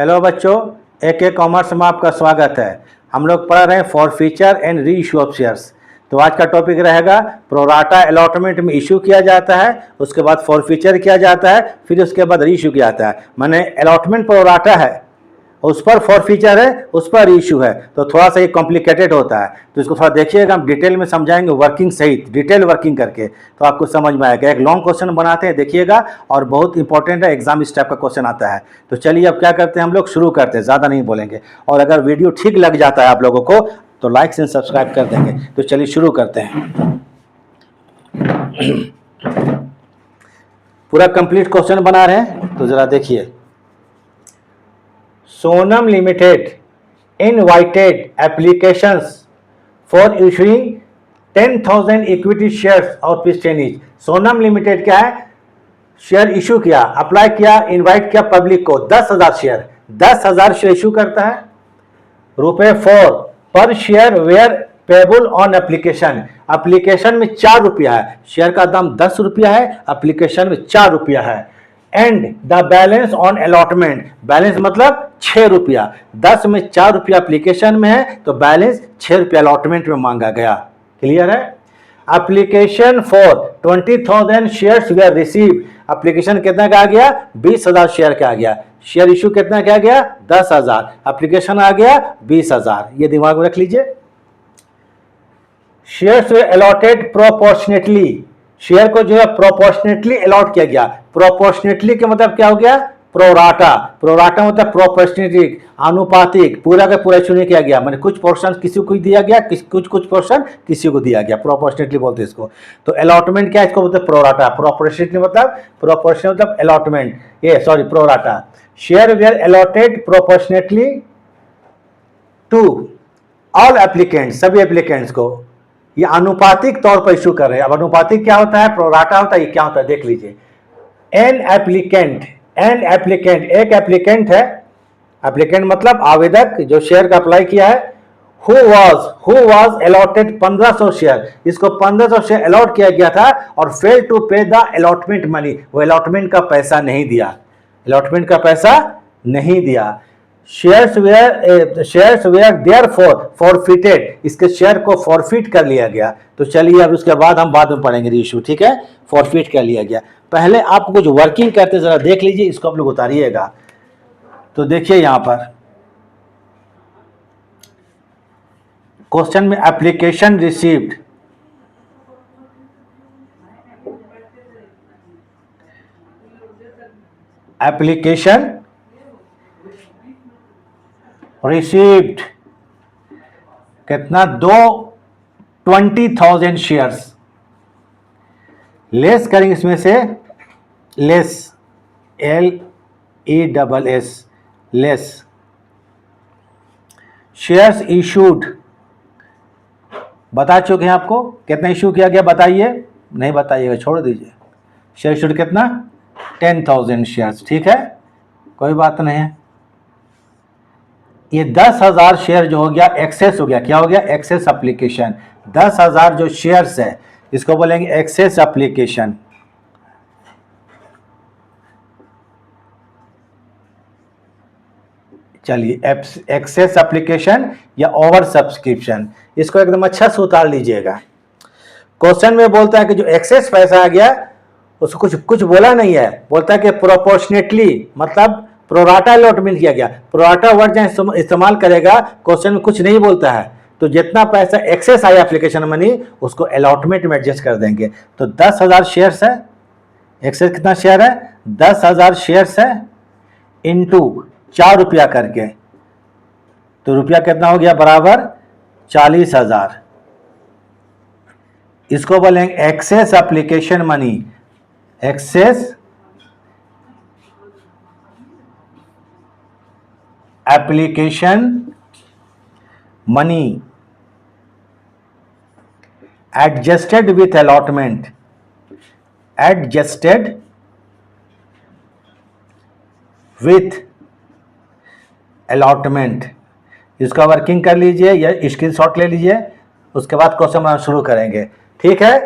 Hello बच्चों, एक commerce में आपका स्वागत है। हम लोग पढ़ रहे हैं for feature and re issue of shares. तो आज का टॉपिक रहेगा प्रोराटा अलॉटमेंट में इशू किया जाता है, उसके बाद फॉर फीचर किया जाता है, फिर उसके बाद री इशू किया जाता है। माने अलॉटमेंट प्रोराटा है, उस पर फॉर फीचर है, उस पर इशू है, तो थोड़ा सा ये कॉम्प्लिकेटेड होता है। तो इसको थोड़ा देखिएगा, हम डिटेल में समझाएंगे वर्किंग सहित, डिटेल वर्किंग करके, तो आपको समझ में आएगा। एक लॉन्ग क्वेश्चन बनाते हैं, देखिएगा, और बहुत इंपॉर्टेंट है, एग्जाम इस टाइप का क्वेश्चन आता है। तो चलिए अब क्या करते हैं, हम लोग शुरू करते हैं, ज़्यादा नहीं बोलेंगे। और अगर वीडियो ठीक लग जाता है आप लोगों को तो लाइक एंड सब्सक्राइब कर देंगे। तो चलिए शुरू करते हैं। पूरा कंप्लीट क्वेश्चन बना रहे हैं, तो ज़रा देखिए। Sonam Limited invited applications for issuing 10,000 equity shares of Pistonage। Sonam limited क्या है, शेयर इशू किया, अप्लाई किया, इनवाइट किया पब्लिक को 10,000 शेयर, 10,000 शेयर इशू करता है। रुपए 4 पर share were payable on application. Application में 4 रुपया है, शेयर का दाम 10 रुपया है, एप्लीकेशन में 4 रुपया है। And the balance on allotment, balance मतलब 6 रुपया, 10 में 4 रुपया एप्लीकेशन में है, तो बैलेंस 6 रुपया अलॉटमेंट में मांगा गया। क्लियर है। Application for 20,000 shares where receive, application कितना का आ गया, 20,000 शेयर का आ गया। शेयर इशू कितना का आ गया, 10,000, एप्लीकेशन आ गया 20,000। ये दिमाग में रख लीजिए। Shares where allotted proportionately, share को जो है प्रोपोर्शनेटली अलॉट किया गया। प्रोपोर्शनेटली के मतलब क्या हो गया, प्रोराटा। प्रोराटा मतलब प्रोपोर्शनेटली, आनुपातिक, पूरा का पूरा इशू नहीं किया गया, मतलब कुछ पोर्शन किसी को दिया गया, कुछ पोर्शन किसी को दिया गया, प्रोपोर्शनेटली बोलते हैं इसको। तो अलॉटमेंट क्या है, इसको बोलते हैं प्रोराटा। प्रोपोर्शनेटली मतलब प्रोपोर्शनल मतलब अलॉटमेंट, ये sorry pro rata. Share were allotted proportionately to all applicants, सभी एप्लीकेंट्स को। ये आनुपातिक तौर पर इशू कर रहे हैं। अब आनुपातिक क्या होता है, प्रोराटा होता है, ये क्या होता है देख लीजिए। एन एप्लीकेंट, एक एप्लीकेंट है, एप्लीकेंट मतलब आवेदक जो शेयर का अप्लाई किया है। हु वाज अलॉटेड 1500 शेयर, इसको 1500 शेयर अलॉट किया गया था और फेल टू पे द अलॉटमेंट मनी, वो अलॉटमेंट का पैसा नहीं दिया, अलॉटमेंट का पैसा नहीं दिया। शेयर्स वेयर देयरफॉर फॉरफिटेड, इसके शेयर को फॉरफिट कर लिया गया। तो चलिए अब उसके बाद हम बाद में पढ़ेंगे रीइशू, ठीक है। फॉरफिट कर लिया गया, पहले आपको कुछ वर्किंग करते जरा देख लीजिए, इसको आप लोग उतारिएगा। तो देखिए यहां पर क्वेश्चन में एप्लीकेशन रिसीव्ड, एप्लीकेशन रिसीव्ड कितना, 20,000 शेयर्स। लेस करेंगे इसमें से, less LESS, less shares issued, बता चुके हैं आपको कितना इशू किया गया, बताइए, नहीं बताइएगा छोड़ दीजिए। शेयर इशूड कितना, 10,000 शेयर्स, ठीक है, कोई बात नहीं है। ये 10,000 शेयर जो हो गया एक्सेस हो गया, क्या हो गया, एक्सेस एप्लीकेशन। 10,000 जो शेयर्स है इसको बोलेंगे एक्सेस एप्लीकेशन। चलिए एक्सेस एप्लीकेशन या ओवर सब्सक्रिप्शन, इसको एकदम अच्छा से उतार लीजिएगा। क्वेश्चन में बोलता है कि जो एक्सेस पैसा आ गया उसको कुछ बोला नहीं है, बोलता है कि प्रोपोर्शनेटली मतलब प्रोराटा अलॉटमेंट किया गया। प्रोराटा वर्ड जहां इस्तेमाल करेगा क्वेश्चन में कुछ नहीं बोलता है, तो जितना पैसा एक्सेस आया एप्लीकेशन मनी उसको अलॉटमेंट में एडजस्ट कर देंगे। तो 10,000 शेयर्स है, एक्सेस कितना शेयर है, 10,000 शेयर्स है, इंटू 4 रुपया करके, तो रुपया कितना हो गया, बराबर 40,000। इसको बोलेंगे excess application money, excess application money adjusted with allotment, adjusted with allotment. इसका वर्किंग कर लीजिए या स्क्रीनशॉट ले लीजिए, उसके बाद क्वेश्चन बनाना शुरू करेंगे, ठीक है।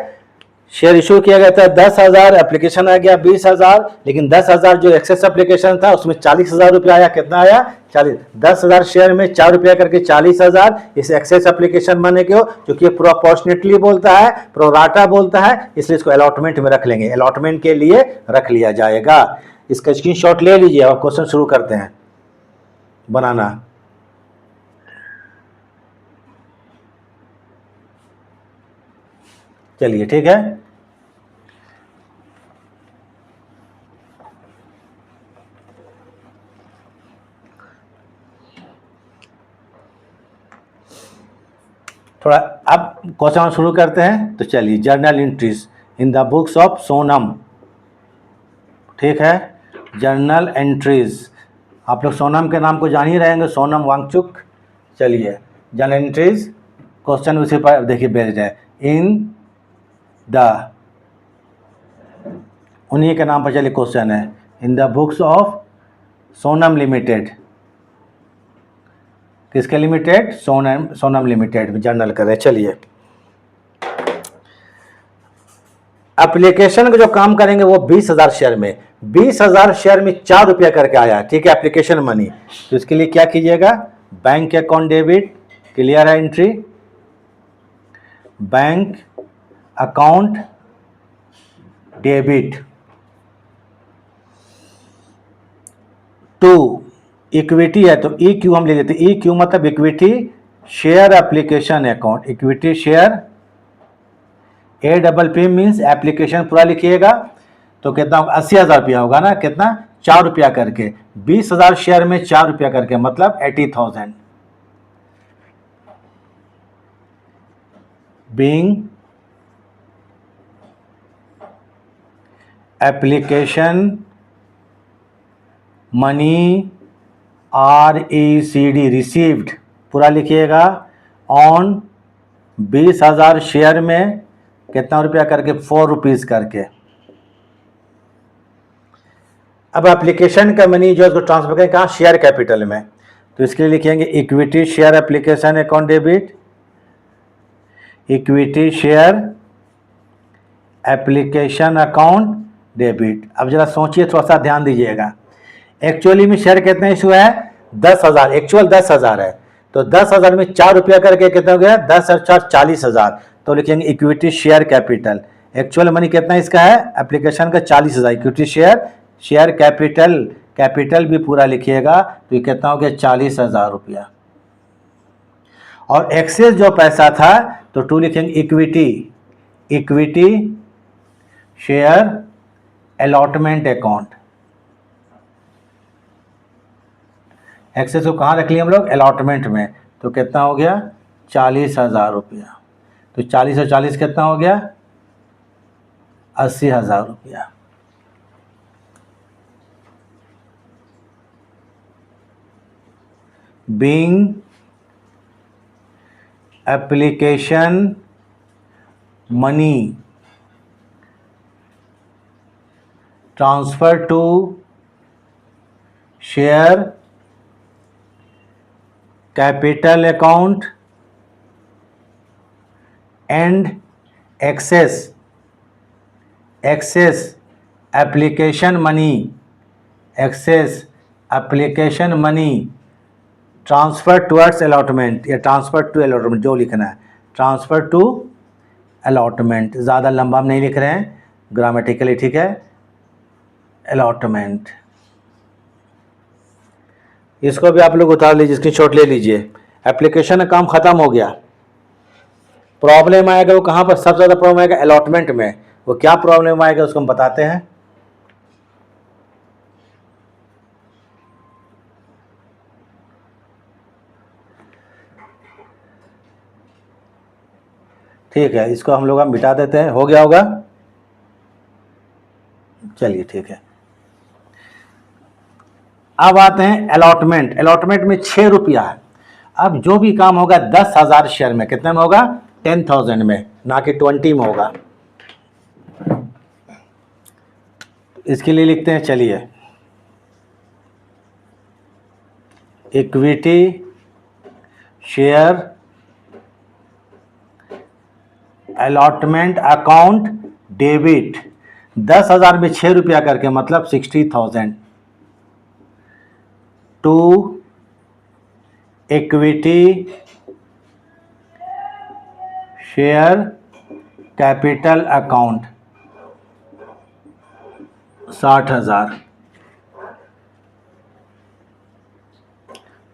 शेयर इशू किया गया था 10,000, एप्लीकेशन आ गया 20,000, लेकिन 10,000 जो एक्सेस एप्लीकेशन था उसमें 40,000 रुपया आया। कितना आया? 40। 10,000 शेयर में 4 रुपया करके 40,000। इस एक्सेस एप्लीकेशन मनी को जो कि प्रोपोर्शनेटली बोलता है, प्रोराटा बोलता है, इसलिए इसको अलॉटमेंट में रख लेंगे, अलॉटमेंट के लिए रख लिया जाएगा। इसका स्क्रीनशॉट ले लीजिए और क्वेश्चन शुरू करते हैं बनाना। चलिए ठीक है। थोड़ा अब क्वेश्चन शुरू करते हैं। तो चलिए, journal entries in the books of Sonam. ठीक है, जर्नल एंट्रीज, आप लोग सोनम के नाम को जान ही रहेंगे, सोनम वांगचुक। चलिए, जर्नल एंट्रीज, क्वेश्चन उसी पर देखिए बेस्ड है। इन द, उन्हीं के नाम पर चलिए क्वेश्चन है। In the books of Sonam limited, किसके लिमिटेड? सोनम लिमिटेड में जर्नल करें। चलिए, एप्लीकेशन का जो काम करेंगे वो 20,000 शेयर में, 20,000 शेयर में 4 रुपया करके आया। ठीक है, एप्लीकेशन मनी। तो इसके लिए क्या कीजिएगा? बैंक अकाउंट डेबिट, क्लियर है entry, bank account debit to equity है तो ई क्यू हम ले लेते हैं। ई क्यू मतलब equity share application account, equity share, A double P means application पूरा लिखिएगा। तो कितना होगा? 80,000 रुपया होगा ना। कितना? 4 रुपया करके, 20,000 शेयर में 4 रुपया करके मतलब 80,000। Being application money RECD received पूरा लिखिएगा ऑन 20,000 शेयर में कितना रुपया करके? 4 रुपीज़ करके। अब एप्लीकेशन का मनी जो है उसको ट्रांसफर करें कहाँ? शेयर कैपिटल में। तो इसके लिए लिखेंगे equity share application account debit, equity share application account debit. अब जरा सोचिए, थोड़ा सा ध्यान दीजिएगा। एक्चुअली में शेयर कितने इशू है? 10,000, एक्चुअल 10,000 है। तो 10,000 में 4 रुपया करके कितना हो गया? 10 और 4 40,000। तो लिखेंगे equity share capital. Actual money कितना इसका है? एप्लीकेशन का 40,000। Equity share, share capital, capital भी पूरा लिखिएगा। तो ये कितना हो गया? 40,000 रुपया। और एक्सेस जो पैसा था तो टू लिखेंगे equity, equity share allotment account. Excess को कहाँ रख लिया हम लोग? अलॉटमेंट में। तो कितना हो गया? 40,000 रुपया। तो 40 और 40 कितना हो गया? 80,000 रुपया। Being application money transfer to share capital account and excess application money, excess application money transfer towards allotment या ट्रांसफर टू अलॉटमेंट, जो लिखना है ट्रांसफर टू अलॉटमेंट। ज़्यादा लंबा हम नहीं लिख रहे हैं, ग्रामेटिकली ठीक है। अलॉटमेंट, इसको भी आप लोग उतार लीजिए, स्क्रीनशॉट ले लीजिए। एप्लीकेशन का काम खत्म हो गया। प्रॉब्लम आएगा वो कहाँ पर? सबसे ज़्यादा प्रॉब्लम आएगा अलॉटमेंट में। वो क्या प्रॉब्लम आएगा उसको हम बताते हैं। ठीक है, इसको हम लोग मिटा देते हैं। हो गया होगा? चलिए ठीक है। अब आते हैं अलॉटमेंट। अलॉटमेंट में 6 रुपया है। अब जो भी काम होगा 10,000 शेयर में, कितने में होगा? 10,000 में, ना कि 20 में होगा। इसके लिए लिखते हैं, चलिए, equity share allotment account debit 10,000 में 6 रुपया करके मतलब 60,000 to equity share capital account 60,000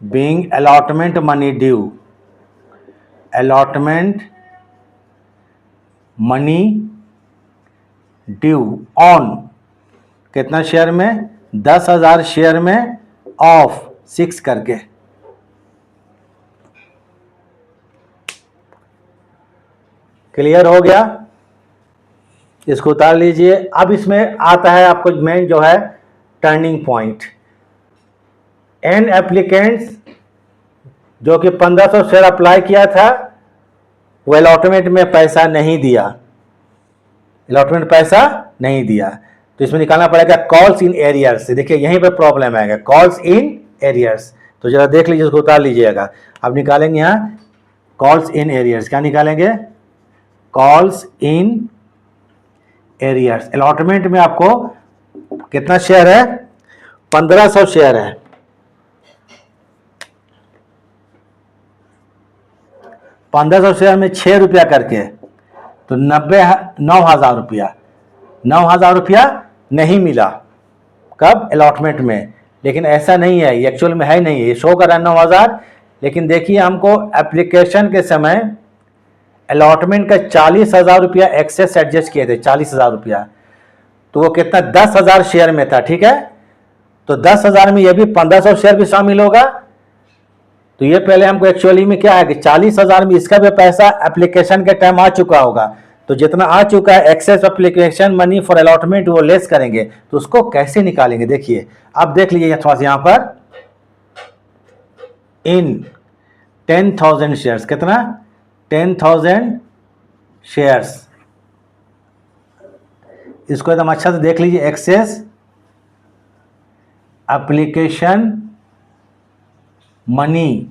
being allotment money due, allotment money due on कितना शेयर में, 10,000 शेयर में ऑफ 6 करके। क्लियर हो गया, इसको उतार लीजिए। अब इसमें आता है आपको मेन जो है टर्निंग पॉइंट। एन एप्लीकेंट्स जो कि 1500 शेयर अप्लाई किया था वो अलॉटमेंट में पैसा नहीं दिया, अलॉटमेंट पैसा नहीं दिया, तो इसमें निकालना पड़ेगा कॉल्स इन एरियर्स। देखिए यहीं पर प्रॉब्लम आएगा, कॉल्स इन एरियर्स। तो जरा देख लीजिए, उसको उतार लीजिएगा। अब निकालेंगे यहाँ कॉल्स इन एरियर्स। क्या निकालेंगे, कॉल्स इन एरियर्स। अलॉटमेंट में आपको कितना शेयर है, 1500 शेयर है। 1500 शेयर में 6 रुपया करके तो 9,000 रुपया, 9,000 रुपया नहीं मिला। कब, अलॉटमेंट में। लेकिन ऐसा नहीं है, ये एक्चुअल में है नहीं, ये शो कर रहा है 9,000। लेकिन देखिए हमको एप्लीकेशन के समय अलॉटमेंट का 40,000 रुपया एक्सेस एडजस्ट किए थे, 40,000 रुपया। तो वो कितना, 10,000 शेयर में था, ठीक है। तो 10,000 में ये भी 1500 शेयर भी शामिल होगा। तो ये पहले हमको एक्चुअली में क्या है कि 40,000 में इसका भी पैसा एप्लीकेशन के टाइम आ चुका होगा। तो जितना आ चुका है excess application money for allotment वो लेस करेंगे। तो उसको कैसे निकालेंगे, देखिए। अब देख लीजिए थोड़ा सा यहां पर, इन 10,000 शेयर्स, कितना, 10,000 शेयर्स। इसको एकदम अच्छा से देख लीजिए, excess application money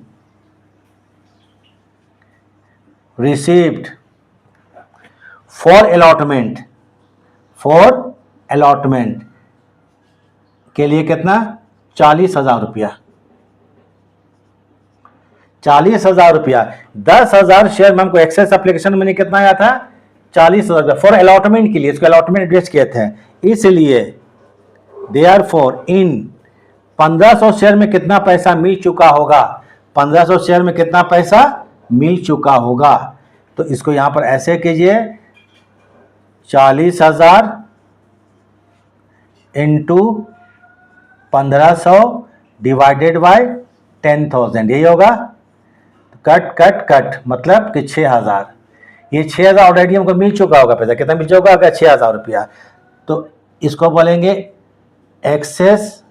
received for allotment, for allotment के लिए कितना, 40,000 रुपया, 40,000 रुपया। 10,000 शेयर में हमको एक्सेस एप्लीकेशन मनी कितना आया था, 40,000 रुपया फॉर अलॉटमेंट के लिए, इसको अलॉटमेंट एडजस्ट किए थे। इसलिए देयरफॉर इन 1500 शेयर में कितना पैसा मिल चुका होगा, 1500 शेयर में कितना पैसा मिल चुका होगा। तो इसको यहां पर ऐसे कीजिए, 40,000 इंटू 1500 डिवाइडेड बाय 10,000, यही होगा। कट कट कट मतलब कि 6,000। ये 6,000 ऑलरेडी हमको मिल चुका होगा पैसा, कितना मिल चुका होगा, 6,000 रुपया। तो इसको बोलेंगे excess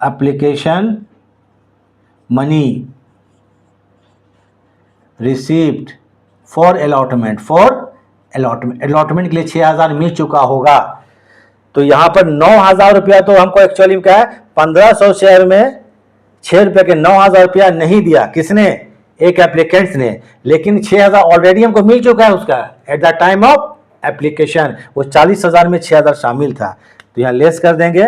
application money received for allotment, for allotment, allotment के लिए 6,000 मिल चुका होगा। तो यहां पर 9,000 रुपया तो हमको एक्चुअली क्या है, 1500 शेयर में 6 रुपये के 9,000 रुपया नहीं दिया, किसने, एक एप्लीकेंट्स ने। लेकिन 6,000 ऑलरेडी हमको मिल चुका है उसका at the time of application. वो 40,000 में 6,000 शामिल था। तो यहां लेस कर देंगे,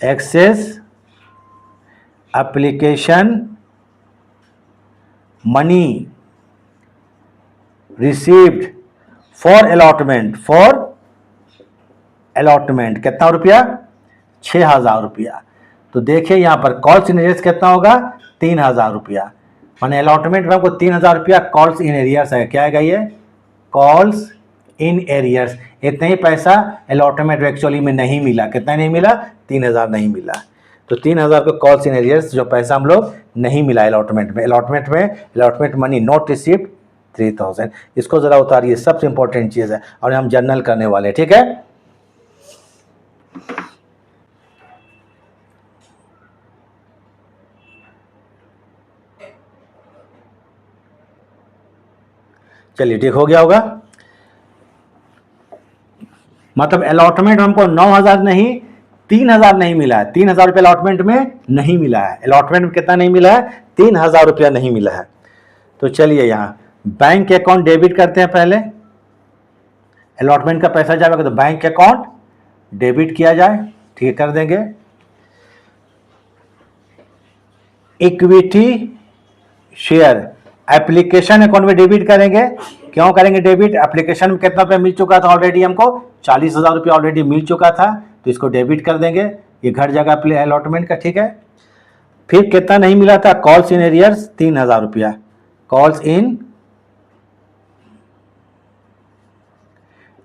excess application money received for allotment, for allotment कितना रुपया, 6,000 रुपया। तो देखिए यहां पर कॉल्स इन एरियर्स कितना होगा, 3,000 रुपया। माने अलॉटमेंट में हमको 3,000 रुपया कॉल्स इन एरियर्स है। क्या आएगा ये, कॉल्स इन एरियर्स। इतना ही पैसा अलॉटमेंट एक्चुअली में नहीं मिला, कितना नहीं मिला, 3,000 नहीं मिला। तो 3,000 को कॉल्स इन एरियर्स जो पैसा हम लोग नहीं मिला अलॉटमेंट में, अलॉटमेंट मनी नॉट रिसीव्ड 3,000। इसको जरा उतारिए, सबसे इंपॉर्टेंट चीज है और हम जर्नल करने वाले हैं, ठीक है। चलिए ठीक हो गया होगा। मतलब अलॉटमेंट हमको 9,000 नहीं, 3,000 नहीं मिला है, 3,000 रुपया अलॉटमेंट में नहीं मिला है। अलॉटमेंट में कितना नहीं मिला है, 3,000 रुपया नहीं मिला है। तो चलिए यहाँ बैंक अकाउंट डेबिट करते हैं पहले, अलॉटमेंट का पैसा जाएगा तो बैंक अकाउंट डेबिट किया जाए, ठीक है, कर देंगे। इक्विटी शेयर एप्लीकेशन अकाउंट में डेबिट करेंगे। क्यों करेंगे डेबिट? एप्लीकेशन में कितना रुपया मिल चुका था ऑलरेडी, हमको 40,000 रुपया ऑलरेडी मिल चुका था, तो इसको डेबिट कर देंगे, ये घट जाएगा प्ले अलॉटमेंट का, ठीक है। फिर कितना नहीं मिला था? कॉल्स इन एरियर्स 3,000 रुपया, calls in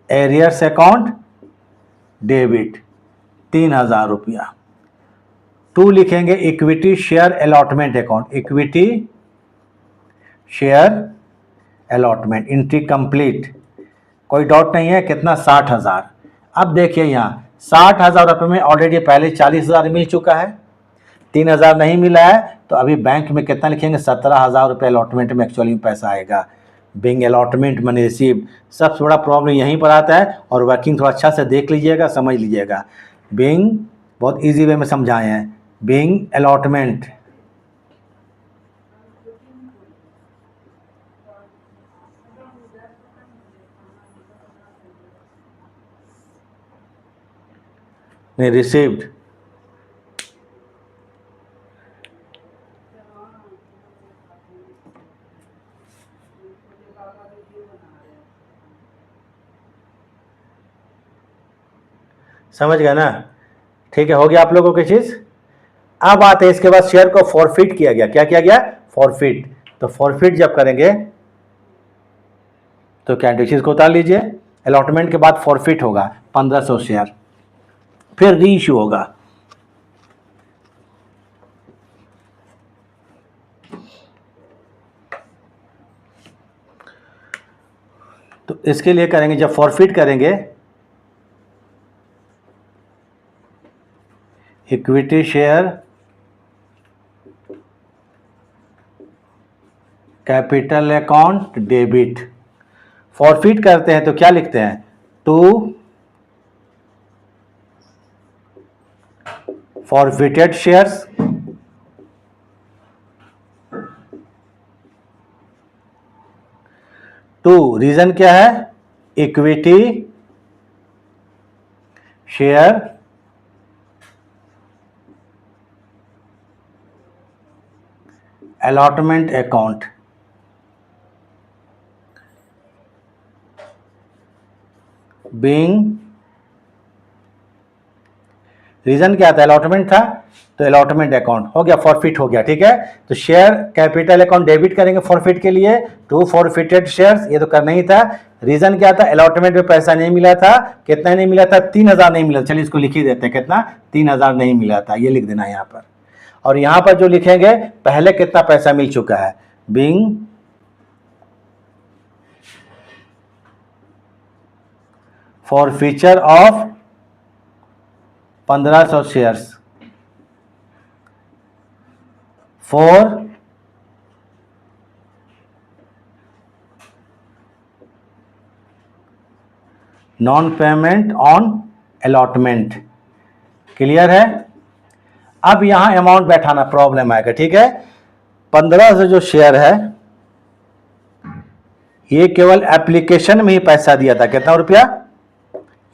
arrears account debit 3,000 रुपया। 2 लिखेंगे equity share allotment account, equity share allotment, entry complete, कोई डाउट नहीं है। कितना? 60,000। अब देखिए यहाँ 60,000 रुपये में ऑलरेडी पहले 40,000 मिल चुका है, 3,000 नहीं मिला है, तो अभी बैंक में कितना लिखेंगे? 17,000 रुपये अलॉटमेंट में एक्चुअली में पैसा आएगा। बिंग अलॉटमेंट मनी रिसीव, सबसे बड़ा प्रॉब्लम यहीं पर आता है, और वर्किंग थोड़ा अच्छा से देख लीजिएगा, समझ लीजिएगा। बिंग बहुत इजी वे में समझाए हैं। बिंग अलॉटमेंट नहीं रिसीव्ड, समझ गए ना? ठीक है, हो गया आप लोगों की चीज। अब आते हैं इसके बाद शेयर को फॉरफिट किया गया। क्या किया गया? फॉरफिट। तो फॉरफिट जब करेंगे तो कैंडिडेट को उतार लीजिए, अलॉटमेंट के बाद फॉरफिट होगा 1500 शेयर, फिर री इशू होगा। तो इसके लिए करेंगे, जब फॉरफिट करेंगे, equity share capital account debit, forfeit करते हैं तो क्या लिखते हैं? To forfeited shares, to reason क्या है? Equity share allotment account, being, reason क्या था? अलॉटमेंट था, तो अलॉटमेंट अकाउंट हो गया, फॉरफिट हो गया, ठीक है। तो शेयर कैपिटल अकाउंट डेबिट करेंगे फॉरफिट के लिए, टू फॉरफिटेड शेयर्स, ये तो करना ही था। रीजन क्या था? अलॉटमेंट में पैसा नहीं मिला था। कितना नहीं मिला था? 3,000 नहीं मिला। चलिए इसको लिख ही देते हैं, कितना? 3,000 नहीं मिला था, ये लिख देना यहाँ पर। और यहाँ पर जो लिखेंगे पहले कितना पैसा मिल चुका है, being forfeiture of 1500 shares for non payment on allotment. Clear है? अब यहां अमाउंट बैठाना प्रॉब्लम आएगा, ठीक है। 1500 जो शेयर है ये केवल एप्लीकेशन में ही पैसा दिया था, कितना रुपया?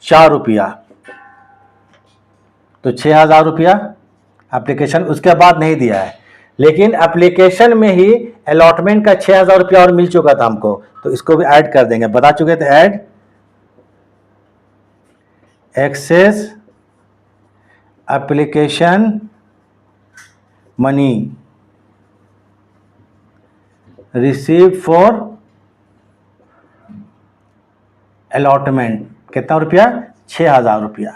4 रुपया, तो 6,000 रुपया एप्लीकेशन, उसके बाद नहीं दिया है। लेकिन एप्लीकेशन में ही अलॉटमेंट का 6,000 रुपया और मिल चुका था हमको, तो इसको भी ऐड कर देंगे, बता चुके थे। Add excess application money receive for allotment, कितना रुपया? 6,000 रुपया।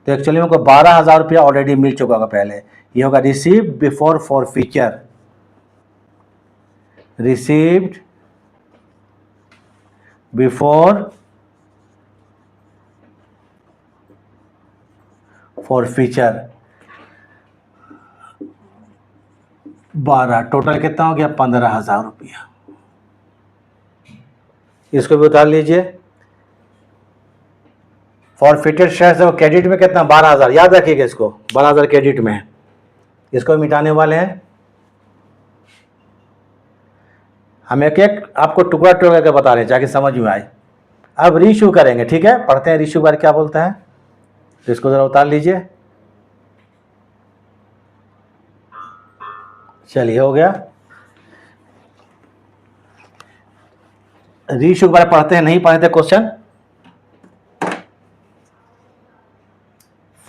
तो एक्चुअली हमको 12,000 रुपया ऑलरेडी मिल चुका होगा पहले। ये होगा receive before forfeiture, received before forfeiture. 12, total कितना हो गया? 15,000 रुपया। इसको भी उतार लीजिए। फॉरफिटेड शेयर्स है क्रेडिट में कितना? 12,000, याद रखिएगा इसको, 12,000 क्रेडिट में है। इसको मिटाने वाले हैं हम एक एक आपको टुकड़ा टुकड़ा करके बता रहे हैं ताकि समझ में आए। अब रीइशू करेंगे, ठीक है, पढ़ते हैं रीइशू बारे क्या बोलते हैं। तो इसको जरा उतार लीजिए। चलिए हो गया। रीइशू के बारे में पढ़ते हैं, नहीं पढ़े थे क्वेश्चन।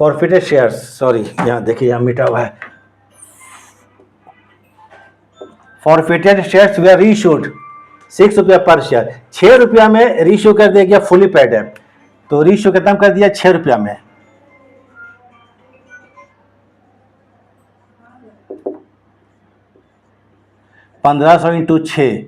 फॉरफिटेड शेयर्स, सॉरी यहाँ देखिए यहाँ मिटा हुआ है। फॉरफिटेड शेयर्स वे रीइशूड 6 रुपया पर शेयर, 6 रुपया में रीइशू कर दिया गया, फुली पेड है। तो रीइशू कितना कर दिया, 6 रुपया में। $1500 इंटू 6,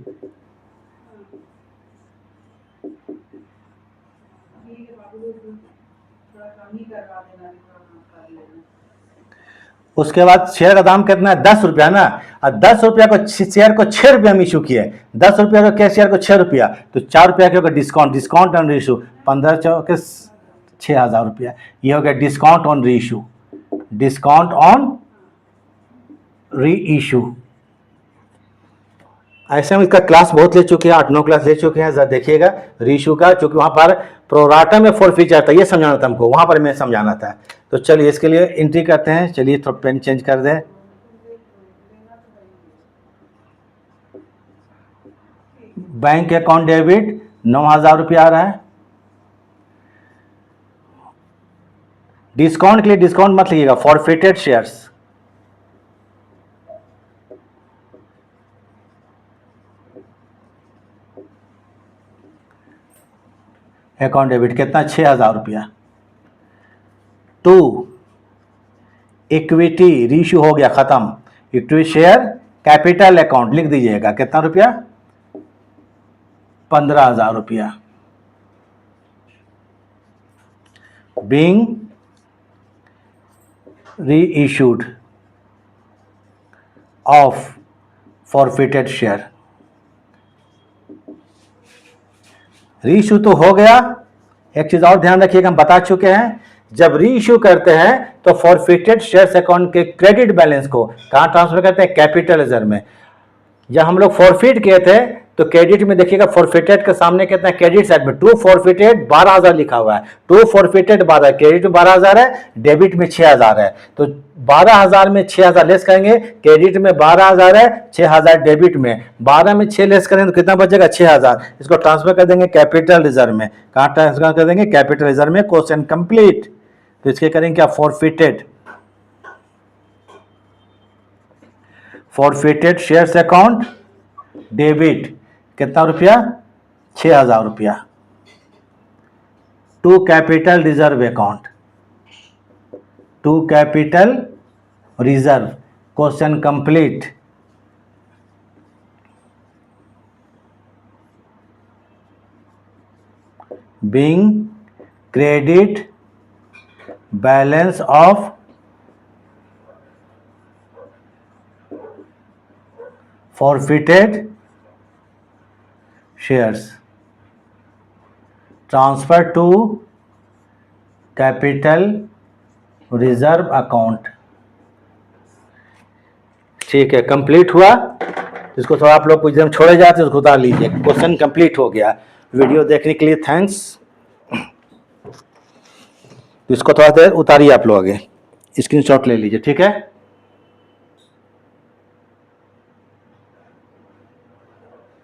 उसके बाद शेयर का दाम कितना है, 10 रुपया ना। और 10 रुपया को शेयर को 6 रुपया में इशू किए, 10 रुपया को क्या शेयर को 6 रुपया, तो 4 रुपया के होगा डिस्काउंट, डिस्काउंट ऑन रीइशू 15 चौके 6000 रुपया, ये हो गया discount on reissue, discount on reissue. ऐसे हम इसका क्लास बहुत ले चुके हैं, 8-9 क्लास ले चुके हैं। जरा देखिएगा रीइशू का, क्योंकि वहाँ पर प्रोराटा में फॉरफीचर था, ये समझाना था हमको, वहाँ पर मैं समझाना था। तो चलिए इसके लिए एंट्री करते हैं। चलिए थोड़ा पेन चेंज कर दें। बैंक अकाउंट डेबिट 9000 रुपया आ रहा है। डिस्काउंट के लिए डिस्काउंट मत लिखिएगा, फॉरफिटेड शेयर्स, अकाउंट डेबिट कितना, 6000 रुपया। टू इक्विटी रीइशू हो गया, खत्म। इक्विटी शेयर कैपिटल अकाउंट लिख दीजिएगा, कितना रुपया, 15000 रुपया। Being reissued of forfeited share, reissue तो हो गया। एक चीज और ध्यान रखिएगा, हम बता चुके हैं, जब रीइशू करते हैं तो फॉरफिटेड शेयर्स अकाउंट के क्रेडिट बैलेंस को कहां ट्रांसफर करते हैं, कैपिटल रिजर्व में। जब हम लोग फॉरफिट किए थे तो क्रेडिट में देखिएगा, फॉरफिटेड के सामने कितना है, क्रेडिट साइड में टू फॉरफिटेड 12000 लिखा हुआ है, टू फॉरफिटेड 12, क्रेडिट में 12000 है, डेबिट में 6000 है। तो 12000 में 6000 लेस करेंगे, क्रेडिट में 12000 है, 6000 डेबिट में, 12 में 6 लेस करेंगे तो कितना बचेगा, 6000। इसको ट्रांसफर कर देंगे कैपिटल रिजर्व में। कहाँ ट्रांसफर कर देंगे, कैपिटल रिजर्व में। Question complete. तो इसके करेंगे क्या, forfeited, forfeited shares account debit कितना रुपया, 6000 रुपया, to capital reserve account, to capital reserve. Question complete. Being credit balance of forfeited shares transfer to capital reserve account। ठीक है, कंप्लीट हुआ। इसको थोड़ा आप लोग कुछ दिन छोड़े जाते उसको उतार लीजिए। क्वेश्चन कंप्लीट हो गया। वीडियो देखने के लिए थैंक्स। इसको थोड़ा देर उतारिए आप लोग, आगे स्क्रीनशॉट ले लीजिए, ठीक है।